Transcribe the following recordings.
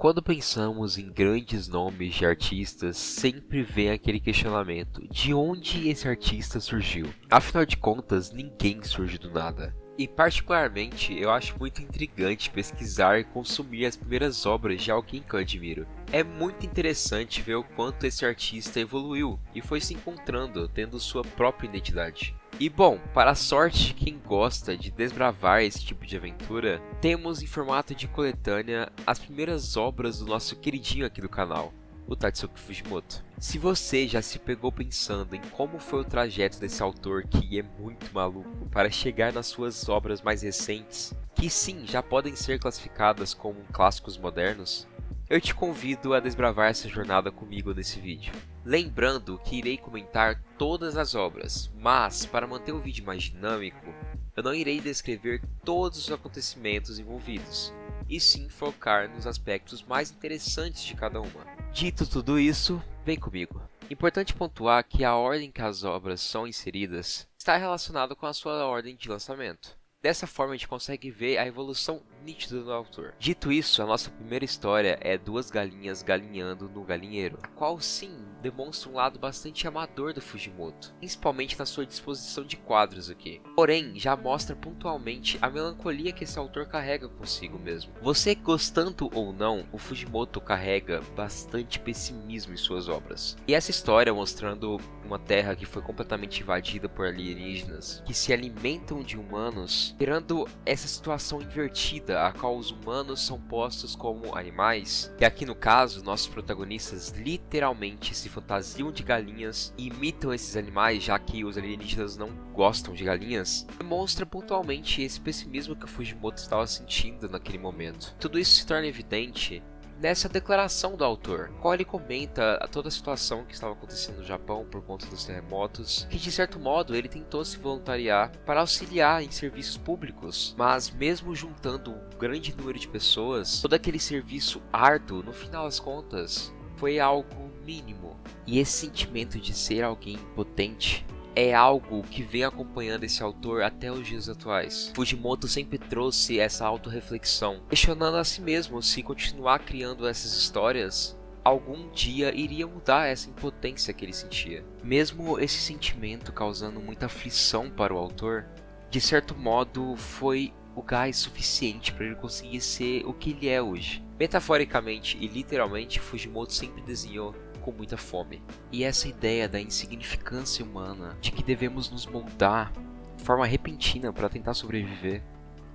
Quando pensamos em grandes nomes de artistas, sempre vem aquele questionamento: de onde esse artista surgiu? Afinal de contas, ninguém surge do nada. E particularmente, eu acho muito intrigante pesquisar e consumir as primeiras obras de alguém que eu admiro. É muito interessante ver o quanto esse artista evoluiu e foi se encontrando, tendo sua própria identidade. E bom, para a sorte de quem gosta de desbravar esse tipo de aventura, temos em formato de coletânea as primeiras obras do nosso queridinho aqui do canal, o Tatsuki Fujimoto. Se você já se pegou pensando em como foi o trajeto desse autor que é muito maluco para chegar nas suas obras mais recentes, que sim, já podem ser classificadas como clássicos modernos, eu te convido a desbravar essa jornada comigo nesse vídeo. Lembrando que irei comentar todas as obras, mas para manter o vídeo mais dinâmico, eu não irei descrever todos os acontecimentos envolvidos, e sim focar nos aspectos mais interessantes de cada uma. Dito tudo isso, vem comigo. Importante pontuar que a ordem que as obras são inseridas está relacionada com a sua ordem de lançamento. Dessa forma a gente consegue ver a evolução nítida do autor. Dito isso, a nossa primeira história é duas galinhas galinhando no galinheiro, a qual sim demonstra um lado bastante amador do Fujimoto, principalmente na sua disposição de quadros aqui. Porém, já mostra pontualmente a melancolia que esse autor carrega consigo mesmo. Você gostando ou não, o Fujimoto carrega bastante pessimismo em suas obras. E essa história mostrando uma terra que foi completamente invadida por alienígenas, que se alimentam de humanos, gerando essa situação invertida, a qual os humanos são postos como animais, e aqui no caso, nossos protagonistas literalmente se fantasiam de galinhas e imitam esses animais, já que os alienígenas não gostam de galinhas, demonstra pontualmente esse pessimismo que o Fujimoto estava sentindo naquele momento. Tudo isso se torna evidente nessa declaração do autor, qual ele comenta toda a situação que estava acontecendo no Japão por conta dos terremotos, que de certo modo ele tentou se voluntariar para auxiliar em serviços públicos, mas mesmo juntando um grande número de pessoas, todo aquele serviço árduo, no final das contas, foi algo mínimo. E esse sentimento de ser alguém impotente é algo que vem acompanhando esse autor até os dias atuais. Fujimoto sempre trouxe essa autorreflexão, questionando a si mesmo se continuar criando essas histórias, algum dia iria mudar essa impotência que ele sentia. Mesmo esse sentimento causando muita aflição para o autor, de certo modo foi o gás suficiente para ele conseguir ser o que ele é hoje. Metaforicamente e literalmente, Fujimoto sempre desenhou com muita fome. E essa ideia da insignificância humana, de que devemos nos moldar de forma repentina para tentar sobreviver,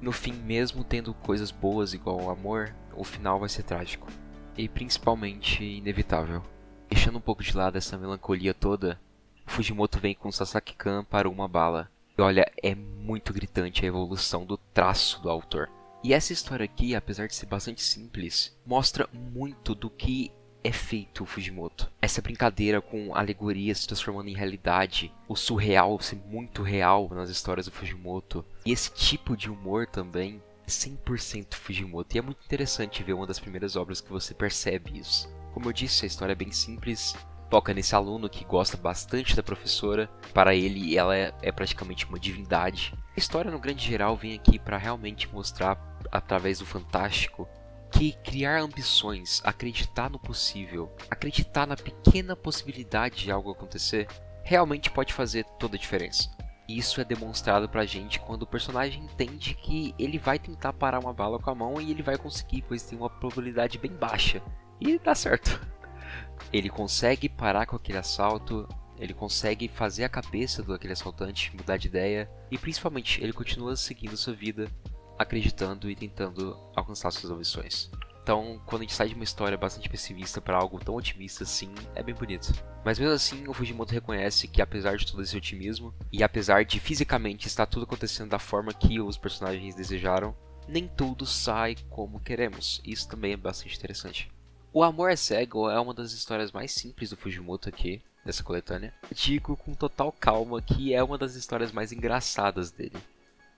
no fim, mesmo tendo coisas boas igual o amor, o final vai ser trágico. E principalmente inevitável. Deixando um pouco de lado essa melancolia toda, o Fujimoto vem com Sasaki-kan para uma bala. E olha, é muito gritante a evolução do traço do autor. E essa história aqui, apesar de ser bastante simples, mostra muito do que é feito o Fujimoto. Essa brincadeira com alegorias se transformando em realidade, o surreal ser muito real nas histórias do Fujimoto, e esse tipo de humor também é 100% Fujimoto, e é muito interessante ver uma das primeiras obras que você percebe isso. Como eu disse, a história é bem simples, foca nesse aluno que gosta bastante da professora, para ele ela é praticamente uma divindade. A história no grande geral vem aqui para realmente mostrar, através do fantástico, que criar ambições, acreditar no possível, acreditar na pequena possibilidade de algo acontecer, realmente pode fazer toda a diferença. E isso é demonstrado pra gente quando o personagem entende que ele vai tentar parar uma bala com a mão e ele vai conseguir, pois tem uma probabilidade bem baixa. E dá certo. Ele consegue parar com aquele assalto, ele consegue fazer a cabeça daquele assaltante mudar de ideia, e principalmente ele continua seguindo sua vida, acreditando e tentando alcançar suas ambições. Então, quando a gente sai de uma história bastante pessimista para algo tão otimista assim, é bem bonito. Mas mesmo assim, o Fujimoto reconhece que apesar de todo esse otimismo, e apesar de fisicamente estar tudo acontecendo da forma que os personagens desejaram, nem tudo sai como queremos. Isso também é bastante interessante. O Amor é Cego é uma das histórias mais simples do Fujimoto aqui, dessa coletânea. Digo com total calma que é uma das histórias mais engraçadas dele.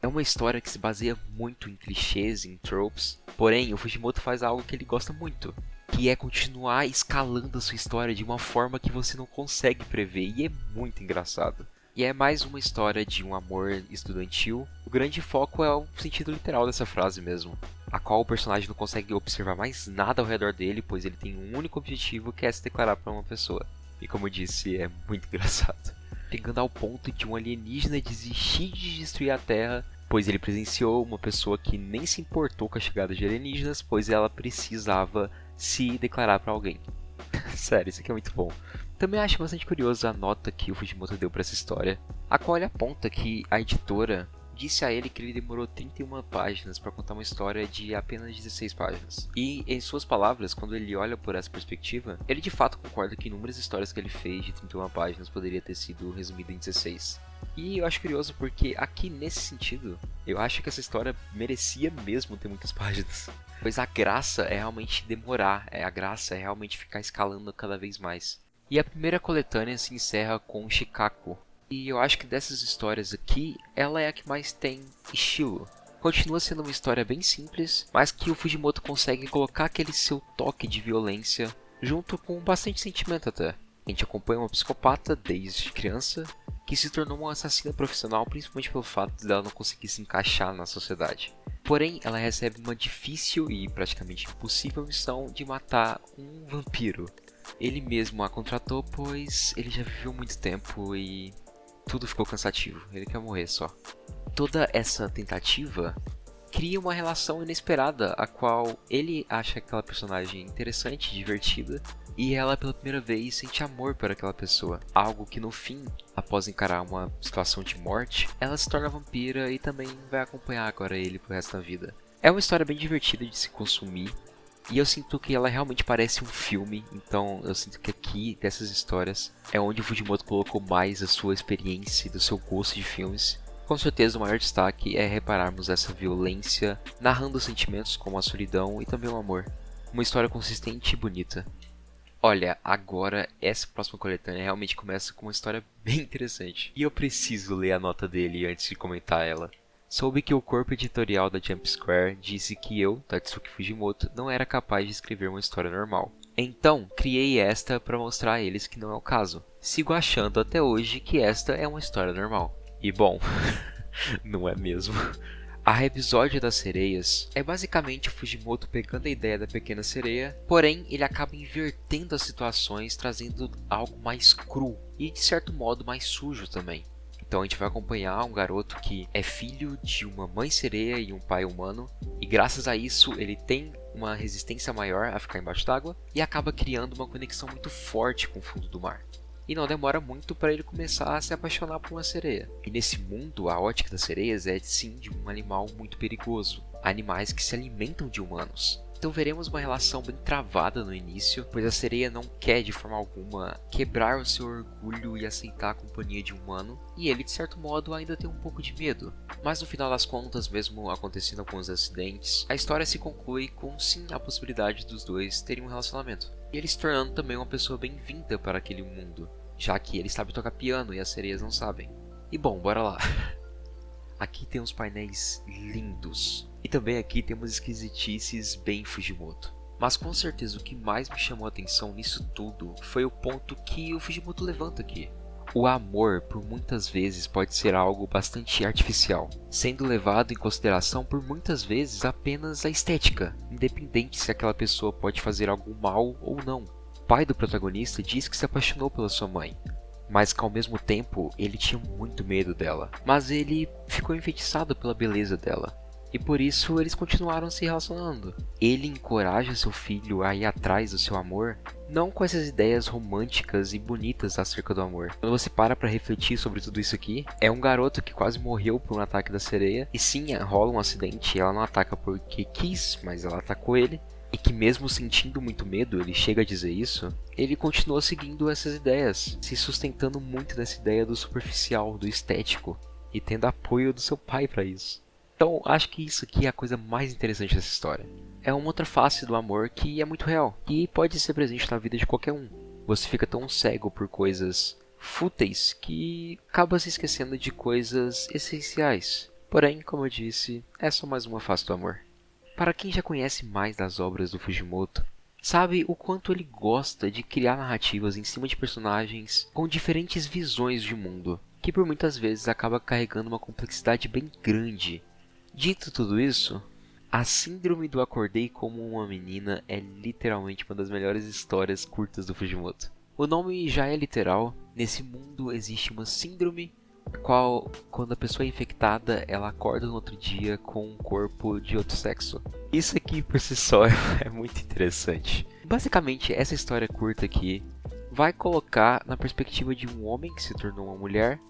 É uma história que se baseia muito em clichês, em tropes, porém o Fujimoto faz algo que ele gosta muito, que é continuar escalando a sua história de uma forma que você não consegue prever, e é muito engraçado. E é mais uma história de um amor estudantil. O grande foco é o sentido literal dessa frase mesmo. a qual o personagem não consegue observar mais nada ao redor dele, pois ele tem um único objetivo, que é se declarar para uma pessoa. E como eu disse, é muito engraçado. Chegando ao ponto de um alienígena desistir de destruir a Terra, pois ele presenciou uma pessoa que nem se importou com a chegada de alienígenas, pois ela precisava se declarar para alguém. Sério, isso aqui é muito bom. Também acho bastante curioso a nota que o Fujimoto deu para essa história, a qual ele aponta que a editora disse a ele que ele demorou 31 páginas para contar uma história de apenas 16 páginas. E, em suas palavras, quando ele olha por essa perspectiva, ele de fato concorda que inúmeras histórias que ele fez de 31 páginas poderia ter sido resumida em 16. E eu acho curioso porque aqui nesse sentido, eu acho que essa história merecia mesmo ter muitas páginas. Pois a graça é realmente demorar, a graça é realmente ficar escalando cada vez mais. E a primeira coletânea se encerra com Shikaku. E eu acho que dessas histórias aqui, ela é a que mais tem estilo. Continua sendo uma história bem simples, mas que o Fujimoto consegue colocar aquele seu toque de violência, junto com bastante sentimento até. A gente acompanha uma psicopata desde criança, que se tornou uma assassina profissional principalmente pelo fato dela não conseguir se encaixar na sociedade. Porém, ela recebe uma difícil e praticamente impossível missão de matar um vampiro. Ele mesmo a contratou, pois ele já viveu muito tempo e tudo ficou cansativo, ele quer morrer só. Toda essa tentativa cria uma relação inesperada, a qual ele acha aquela personagem interessante, divertida, e ela pela primeira vez sente amor por aquela pessoa. Algo que no fim, após encarar uma situação de morte, ela se torna vampira e também vai acompanhar agora ele pro resto da vida. É uma história bem divertida de se consumir, e eu sinto que ela realmente parece um filme, então eu sinto que aqui, dessas histórias, é onde o Fujimoto colocou mais a sua experiência e do seu gosto de filmes. Com certeza o maior destaque é repararmos essa violência, narrando sentimentos como a solidão e também o amor. Uma história consistente e bonita. Olha, agora essa próxima coletânea realmente começa com uma história bem interessante. E eu preciso ler a nota dele antes de comentar ela. Soube que o corpo editorial da Jump Square disse que eu, Tatsuki Fujimoto, não era capaz de escrever uma história normal. Então, criei esta para mostrar a eles que não é o caso. Sigo achando até hoje que esta é uma história normal. E bom, não é mesmo. A episódio das sereias é basicamente o Fujimoto pegando a ideia da pequena sereia, porém ele acaba invertendo as situações, trazendo algo mais cru e de certo modo mais sujo também. Então a gente vai acompanhar um garoto que é filho de uma mãe sereia e um pai humano, e graças a isso ele tem uma resistência maior a ficar embaixo d'água e acaba criando uma conexão muito forte com o fundo do mar. E não demora muito para ele começar a se apaixonar por uma sereia. E nesse mundo, a ótica das sereias é sim de um animal muito perigoso, animais que se alimentam de humanos. Então veremos uma relação bem travada no início, pois a sereia não quer de forma alguma quebrar o seu orgulho e aceitar a companhia de um humano, e ele de certo modo ainda tem um pouco de medo. Mas no final das contas, mesmo acontecendo alguns acidentes, a história se conclui com sim a possibilidade dos dois terem um relacionamento. E ele se tornando também uma pessoa bem-vinda para aquele mundo, já que ele sabe tocar piano e as sereias não sabem. E bom, bora lá. Aqui tem uns painéis lindos. E também aqui temos esquisitices bem Fujimoto. Mas com certeza o que mais me chamou a atenção nisso tudo foi o ponto que o Fujimoto levanta aqui. O amor, por muitas vezes, pode ser algo bastante artificial, sendo levado em consideração por muitas vezes apenas a estética, independente se aquela pessoa pode fazer algo mal ou não. O pai do protagonista diz que se apaixonou pela sua mãe, mas que ao mesmo tempo ele tinha muito medo dela, mas ele ficou enfeitiçado pela beleza dela. E por isso eles continuaram se relacionando. Ele encoraja seu filho a ir atrás do seu amor, não com essas ideias românticas e bonitas acerca do amor. Quando você para refletir sobre tudo isso aqui, é um garoto que quase morreu por um ataque da sereia, e sim, rola um acidente e ela não ataca porque quis, mas ela atacou ele. E que mesmo sentindo muito medo, ele chega a dizer isso, ele continua seguindo essas ideias, se sustentando muito nessa ideia do superficial, do estético, e tendo apoio do seu pai para isso. Então, acho que isso aqui é a coisa mais interessante dessa história. É uma outra face do amor que é muito real, e pode ser presente na vida de qualquer um. Você fica tão cego por coisas fúteis que acaba se esquecendo de coisas essenciais. Porém, como eu disse, é só mais uma face do amor. Para quem já conhece mais das obras do Fujimoto, sabe o quanto ele gosta de criar narrativas em cima de personagens com diferentes visões de mundo, que por muitas vezes acaba carregando uma complexidade bem grande. Dito tudo isso, A Síndrome do Acordei como uma Menina é literalmente uma das melhores histórias curtas do Fujimoto. O nome já é literal. Nesse mundo existe uma síndrome, qual, quando a pessoa é infectada, ela acorda no outro dia com um corpo de outro sexo. Isso aqui por si só é muito interessante. Basicamente, essa história curta aqui vai colocar na perspectiva de um homem que se tornou uma mulher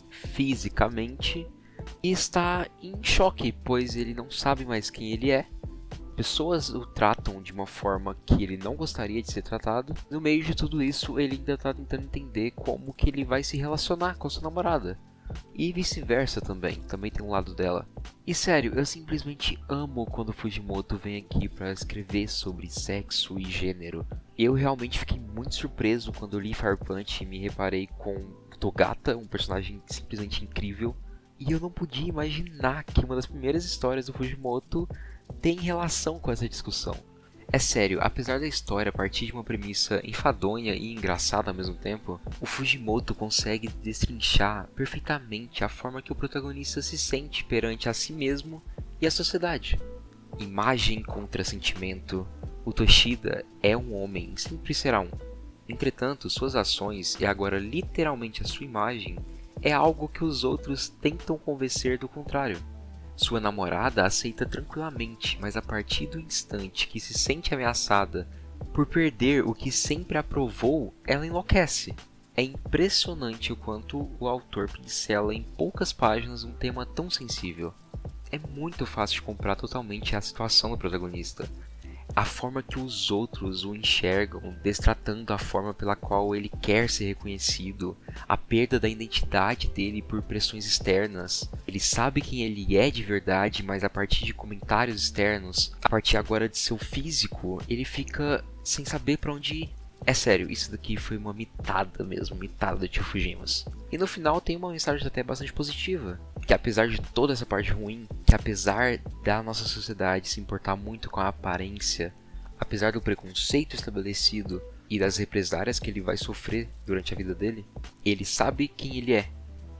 fisicamente e está em choque, pois ele não sabe mais quem ele é. Pessoas o tratam de uma forma que ele não gostaria de ser tratado. No meio de tudo isso, ele ainda está tentando entender como que ele vai se relacionar com a sua namorada. E vice-versa também tem um lado dela. E sério, eu simplesmente amo quando o Fujimoto vem aqui para escrever sobre sexo e gênero. Eu realmente fiquei muito surpreso quando eu li Fire Punch e me reparei com Togata, um personagem simplesmente incrível. E eu não podia imaginar que uma das primeiras histórias do Fujimoto tem relação com essa discussão. É sério, apesar da história partir de uma premissa enfadonha e engraçada ao mesmo tempo, o Fujimoto consegue destrinchar perfeitamente a forma que o protagonista se sente perante a si mesmo e a sociedade. Imagem contra sentimento, o Toshida é um homem e sempre será um. Entretanto, suas ações e agora literalmente a sua imagem é algo que os outros tentam convencer do contrário. Sua namorada aceita tranquilamente, mas a partir do instante que se sente ameaçada por perder o que sempre aprovou, ela enlouquece. É impressionante o quanto o autor pincela em poucas páginas um tema tão sensível. É muito fácil de comprar totalmente a situação do protagonista. A forma que os outros o enxergam, destratando a forma pela qual ele quer ser reconhecido, a perda da identidade dele por pressões externas. Ele sabe quem ele é de verdade, mas a partir de comentários externos, a partir agora de seu físico, ele fica sem saber para onde ir. É sério, isso daqui foi uma mitada mesmo, mitada do Tio Fujimas. E no final tem uma mensagem até bastante positiva, que apesar de toda essa parte ruim, que apesar da nossa sociedade se importar muito com a aparência, apesar do preconceito estabelecido e das represárias que ele vai sofrer durante a vida dele, ele sabe quem ele é,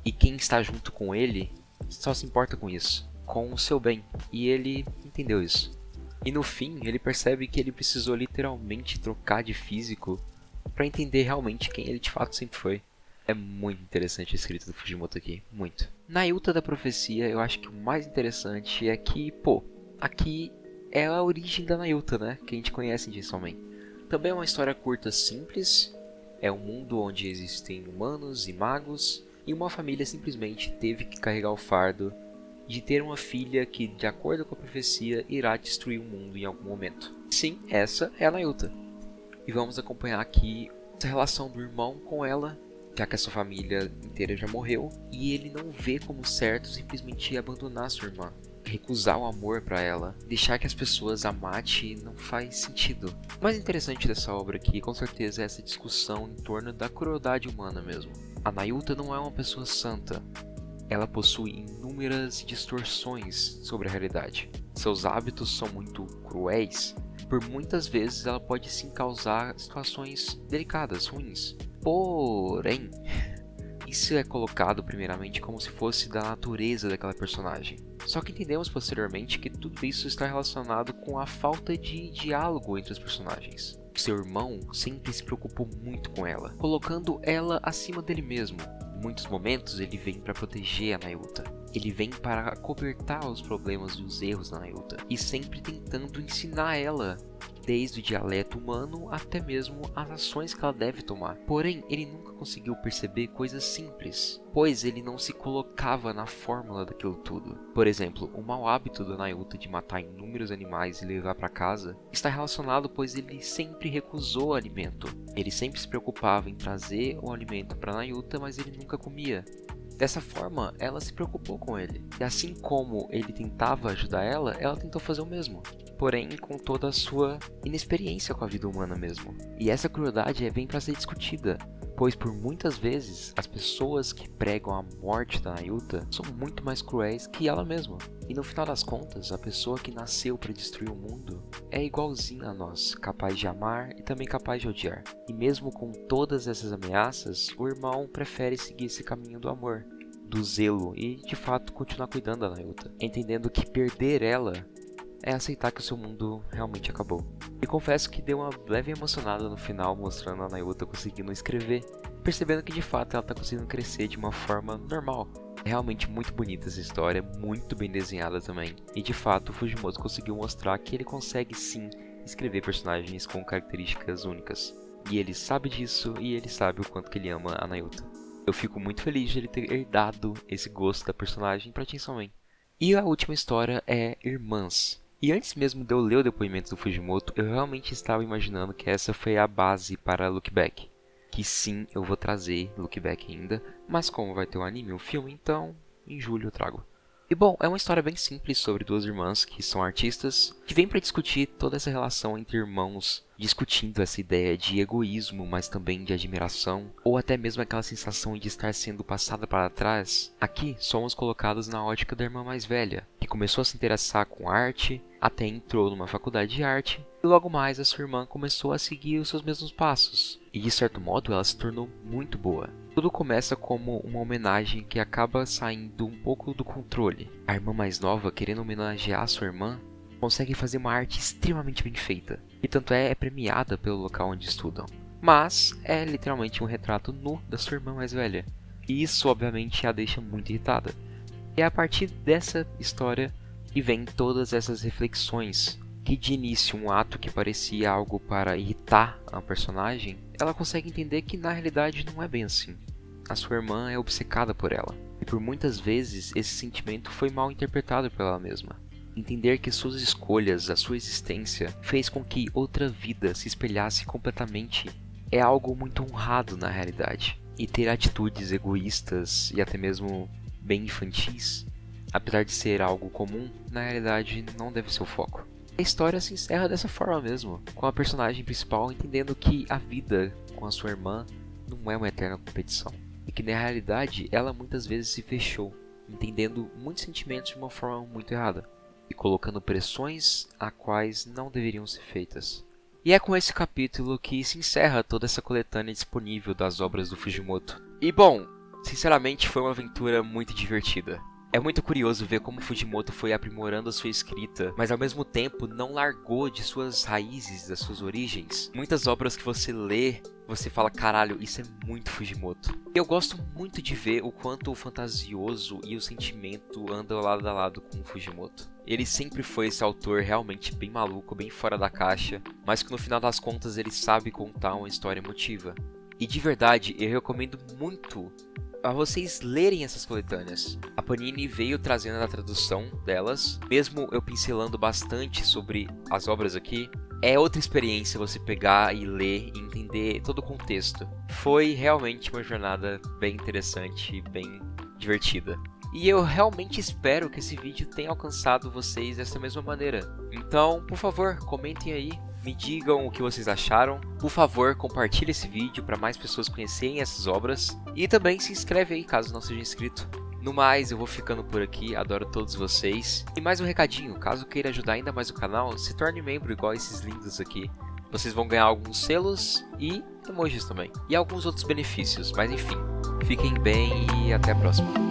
e quem está junto com ele só se importa com isso, com o seu bem, e ele entendeu isso. E no fim, ele percebe que ele precisou literalmente trocar de físico para entender realmente quem ele de fato sempre foi. É muito interessante a escrita do Fujimoto aqui, muito. Na Yuta da Profecia, eu acho que o mais interessante é que, aqui é a origem da Nayuta, né, que a gente conhece em Chainsaw Man. Também é uma história curta simples, é um mundo onde existem humanos e magos, e uma família simplesmente teve que carregar o fardo de ter uma filha que, de acordo com a profecia, irá destruir o mundo em algum momento. Sim, essa é a Nayuta. E vamos acompanhar aqui essa relação do irmão com ela, já que a sua família inteira já morreu, e ele não vê como certo simplesmente abandonar sua irmã. Recusar o amor para ela, deixar que as pessoas a matem não faz sentido. O mais interessante dessa obra aqui, com certeza, é essa discussão em torno da crueldade humana mesmo. A Nayuta não é uma pessoa santa. Ela possui inúmeras distorções sobre a realidade. Seus hábitos são muito cruéis. Por muitas vezes ela pode sim causar situações delicadas, ruins. Porém, isso é colocado primeiramente como se fosse da natureza daquela personagem. Só que entendemos posteriormente que tudo isso está relacionado com a falta de diálogo entre os personagens. Seu irmão sempre se preocupou muito com ela, colocando ela acima dele mesmo. Em muitos momentos ele vem para proteger a Nayuta. Ele vem para acobertar os problemas e os erros da Nayuta. E sempre tentando ensinar ela, desde o dialeto humano até mesmo as ações que ela deve tomar. Porém, ele nunca conseguiu perceber coisas simples, pois ele não se colocava na fórmula daquilo tudo. Por exemplo, o mau hábito da Nayuta de matar inúmeros animais e levar para casa está relacionado pois ele sempre recusou o alimento. Ele sempre se preocupava em trazer o alimento para Nayuta, mas ele nunca comia. Dessa forma, ela se preocupou com ele. E assim como ele tentava ajudar ela tentou fazer o mesmo. Porém, com toda a sua inexperiência com a vida humana mesmo. E essa crueldade vem para ser discutida, pois por muitas vezes as pessoas que pregam a morte da Nayuta são muito mais cruéis que ela mesma. E no final das contas, a pessoa que nasceu para destruir o mundo é igualzinha a nós, capaz de amar e também capaz de odiar. E mesmo com todas essas ameaças, o irmão prefere seguir esse caminho do amor, do zelo e de fato continuar cuidando da Nayuta, entendendo que perder ela é aceitar que o seu mundo realmente acabou. E confesso que deu uma leve emocionada no final, mostrando a Nayuta conseguindo escrever, percebendo que de fato ela tá conseguindo crescer de uma forma normal. É realmente muito bonita essa história, muito bem desenhada também. E de fato o Fujimoto conseguiu mostrar que ele consegue sim escrever personagens com características únicas. E ele sabe disso e ele sabe o quanto que ele ama a Nayuta. Eu fico muito feliz de ele ter herdado esse gosto da personagem para Chainsaw Man. E a última história é Irmãs. E antes mesmo de eu ler o depoimento do Fujimoto, eu realmente estava imaginando que essa foi a base para Look Back. Que sim, eu vou trazer Look Back ainda, mas como vai ter um anime e um filme, então em julho eu trago. E bom, é uma história bem simples sobre duas irmãs que são artistas, que vêm para discutir toda essa relação entre irmãos, discutindo essa ideia de egoísmo, mas também de admiração, ou até mesmo aquela sensação de estar sendo passada para trás. Aqui somos colocados na ótica da irmã mais velha, que começou a se interessar com arte, até entrou numa faculdade de arte, e logo mais a sua irmã começou a seguir os seus mesmos passos, e de certo modo ela se tornou muito boa. Tudo começa como uma homenagem que acaba saindo um pouco do controle. A irmã mais nova, querendo homenagear a sua irmã, consegue fazer uma arte extremamente bem feita, e tanto é premiada pelo local onde estudam. Mas é literalmente um retrato nu da sua irmã mais velha, e isso obviamente a deixa muito irritada. E é a partir dessa história que vem todas essas reflexões, que de início um ato que parecia algo para irritar a personagem, ela consegue entender que na realidade não é bem assim. A sua irmã é obcecada por ela, e por muitas vezes esse sentimento foi mal interpretado por ela mesma. Entender que suas escolhas, a sua existência, fez com que outra vida se espelhasse completamente é algo muito honrado na realidade. E ter atitudes egoístas e até mesmo bem infantis, apesar de ser algo comum, na realidade não deve ser o foco. A história se encerra dessa forma mesmo, com a personagem principal entendendo que a vida com a sua irmã não é uma eterna competição, e que na realidade ela muitas vezes se fechou, entendendo muitos sentimentos de uma forma muito errada, e colocando pressões a quais não deveriam ser feitas. E é com esse capítulo que se encerra toda essa coletânea disponível das obras do Fujimoto. E bom, sinceramente foi uma aventura muito divertida. É muito curioso ver como Fujimoto foi aprimorando a sua escrita, mas ao mesmo tempo não largou de suas raízes, das suas origens. Muitas obras que você lê, você fala, caralho, isso é muito Fujimoto. E eu gosto muito de ver o quanto o fantasioso e o sentimento andam lado a lado com o Fujimoto. Ele sempre foi esse autor realmente bem maluco, bem fora da caixa, mas que no final das contas ele sabe contar uma história emotiva. E de verdade, eu recomendo muito a vocês lerem essas coletâneas. A Panini veio trazendo a tradução delas, mesmo eu pincelando bastante sobre as obras aqui. É outra experiência você pegar e ler e entender todo o contexto. Foi realmente uma jornada bem interessante e bem divertida. E eu realmente espero que esse vídeo tenha alcançado vocês dessa mesma maneira. Então, por favor, comentem aí. Me digam o que vocês acharam. Por favor, compartilhe esse vídeo para mais pessoas conhecerem essas obras. E também se inscreve aí, caso não seja inscrito. No mais, eu vou ficando por aqui. Adoro todos vocês. E mais um recadinho. Caso queira ajudar ainda mais o canal, se torne membro igual esses lindos aqui. Vocês vão ganhar alguns selos e emojis também. E alguns outros benefícios. Mas enfim, fiquem bem e até a próxima.